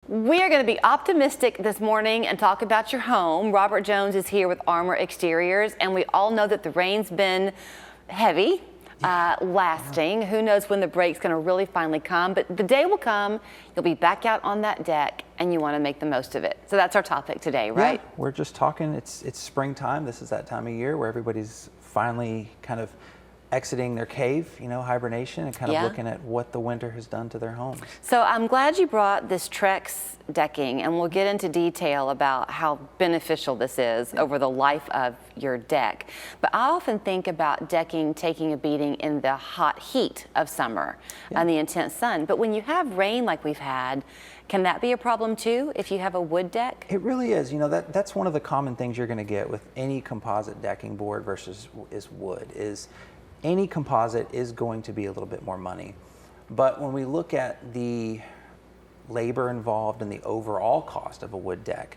We are going to be optimistic this morning and talk about your home. Robert Jones is here with Armor Exteriors, and we all know that the rain's been heavy, lasting. Who knows when the break's going to really finally come, but the day will come, you'll be back out on that deck, and you want to make the most of it. So that's our topic today, right? Yeah, we're just talking, it's springtime. This is that time of year where everybody's finally kind of exiting their cave, hibernation, and kind of looking at what the winter has done to their homes. So I'm glad you brought this Trex decking, and we'll get into detail about how beneficial this is over the life of your deck. But I often think about decking taking a beating in the hot heat of summer and the intense sun. But when you have rain like we've had, can that be a problem too if you have a wood deck? It really is. That's one of the common things you're going to get with any composite decking board versus wood is any composite is going to be a little bit more money. But when we look at the labor involved and the overall cost of a wood deck,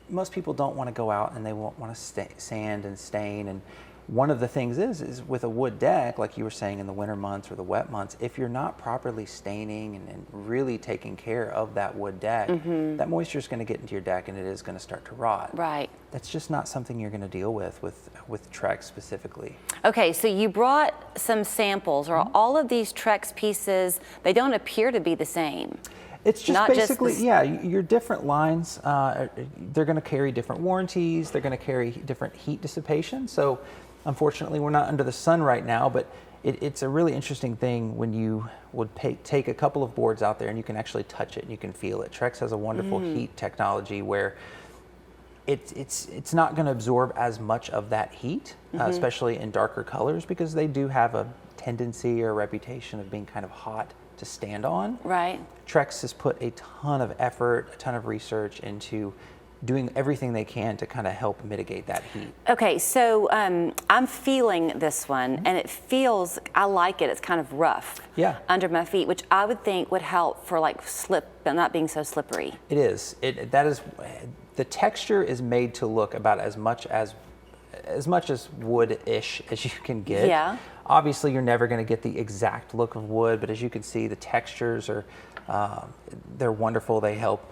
most people don't want to go out and they won't want to sand and stain. And one of the things is with a wood deck, like you were saying in the winter months or the wet months, if you're not properly staining and really taking care of that wood deck, that moisture is going to get into your deck and it is going to start to rot. Right. That's just not something you're going to deal with Trex specifically. Okay, so you brought some samples. Are all of these Trex pieces, they don't appear to be the same? It's just basically, your different lines, they're going to carry different warranties, they're going to carry different heat dissipation. So unfortunately, we're not under the sun right now, but it's a really interesting thing when you would take a couple of boards out there and you can actually touch it and you can feel it. Trex has a wonderful heat technology where it's not going to absorb as much of that heat, especially in darker colors, because they do have a tendency or a reputation of being kind of hot to stand on. Right. Trex has put a ton of effort, a ton of research into doing everything they can to kind of help mitigate that heat. Okay, so I'm feeling this one, and it feels, I like it, it's kind of rough under my feet, which I would think would help for like slip, but not being so slippery. It is. The texture is made to look about as much as wood-ish as you can get. Yeah. Obviously, you're never going to get the exact look of wood, but as you can see, the textures are they're wonderful. They help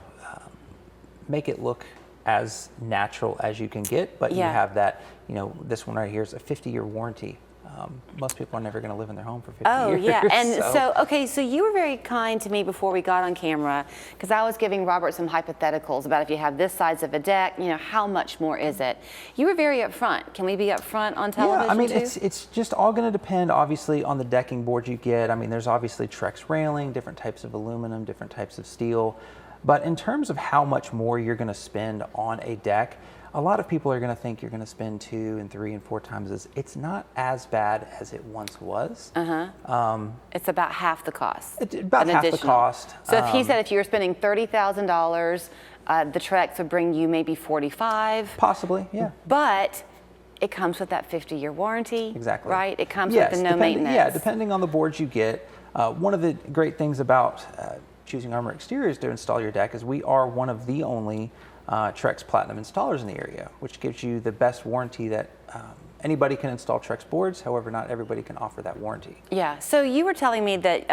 make it look as natural as you can get, but you have that, this one right here is a 50-year warranty. Most people are never going to live in their home for 50 years. Oh, yeah. And so you were very kind to me before we got on camera, because I was giving Robert some hypotheticals about if you have this size of a deck, how much more is it? You were very upfront. Can we be upfront on television? Yeah, I mean, too? it's just all going to depend, obviously, on the decking board you get. I mean, there's obviously Trex railing, different types of aluminum, different types of steel. But in terms of how much more you're going to spend on a deck, a lot of people are going to think you're going to spend 2 and 3 and 4 times this. It's not as bad as it once was. It's about half the cost. About half the cost. So if he said if you were spending $30,000, the Trex would bring you maybe $45,000. Possibly, yeah. But it comes with that 50-year warranty. Exactly. Right? It comes with the no maintenance. Yeah, depending on the boards you get. One of the great things about choosing Armor Exteriors to install your deck is we are one of the only Trex Platinum installers in the area, which gives you the best warranty that anybody can install Trex boards. However, not everybody can offer that warranty. Yeah, so you were telling me that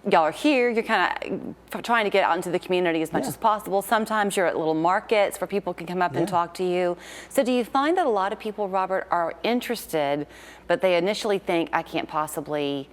y'all are here, you're kind of trying to get out into the community as much as possible. Sometimes you're at little markets where people can come up and talk to you. So do you find that a lot of people, Robert, are interested, but they initially think, I can't possibly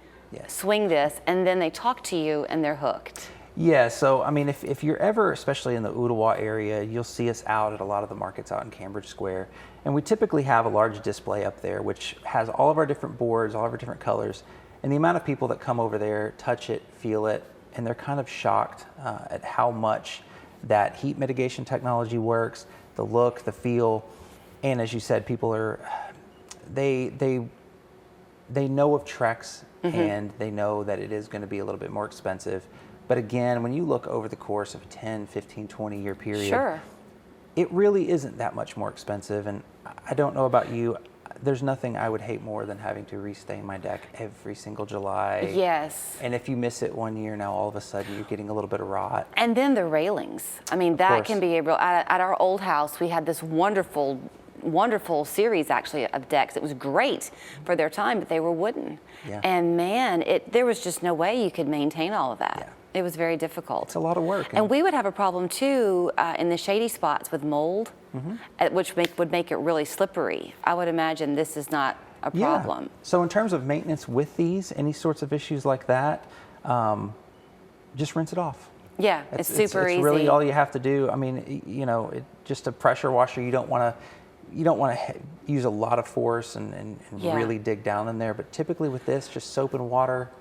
swing this, and then they talk to you and they're hooked? Yeah, so I mean, if you're ever, especially in the Ottawa area, you'll see us out at a lot of the markets out in Cambridge Square. And we typically have a large display up there, which has all of our different boards, all of our different colors. And the amount of people that come over there, touch it, feel it, and they're kind of shocked at how much that heat mitigation technology works, the look, the feel. And as you said, people are, they know of Trex and they know that it is going to be a little bit more expensive. But again, when you look over the course of a 10, 15, 20-year period, it really isn't that much more expensive. And I don't know about you, there's nothing I would hate more than having to restain my deck every single July. Yes. And if you miss it one year, now all of a sudden you're getting a little bit of rot. And then the railings. I mean, that can be a real, at our old house, we had this wonderful series actually of decks. It was great for their time, but they were wooden. And man, there was just no way you could maintain all of that. It was very difficult. It's a lot of work. And we would have a problem too in the shady spots with mold, which would make it really slippery. I would imagine this is not a problem. Yeah. So in terms of maintenance with these, any sorts of issues like that, just rinse it off. Yeah, it's super easy. It's really all you have to do. I mean, you know, just a pressure washer. You don't want to use a lot of force and really dig down in there. But typically with this, just soap and water,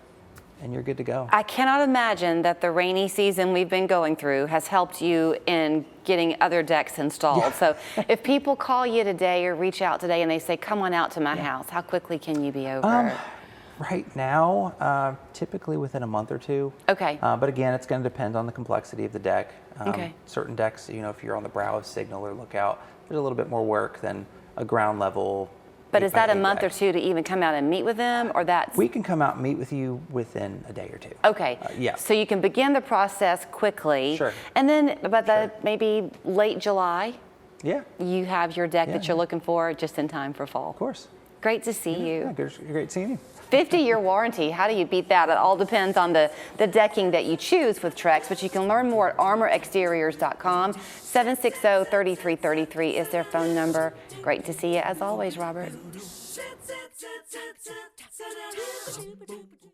and you're good to go. I cannot imagine that the rainy season we've been going through has helped you in getting other decks installed. Yeah. So if people call you today or reach out today and they say, come on out to my house, how quickly can you be over? Right now, typically within a month or two. Okay. But again, it's going to depend on the complexity of the deck. Okay. Certain decks, you know, if you're on the brow of Signal or Lookout, there's a little bit more work than a ground level. But is that a 8x8 month or deck. two to even come out and meet with them, or that's? We can come out and meet with you within a day or two. Okay. Yeah. So you can begin the process quickly. Sure. And then, maybe late July, Yeah, you have your deck that Yeah, you're yeah. looking for just in time for fall. of course. Great to see Yeah, you. great seeing you. 50-year warranty. How do you beat that? It all depends on the decking that you choose with Trex, but you can learn more at armorexteriors.com. 760-3333 is their phone number. Great to see you as always, Robert.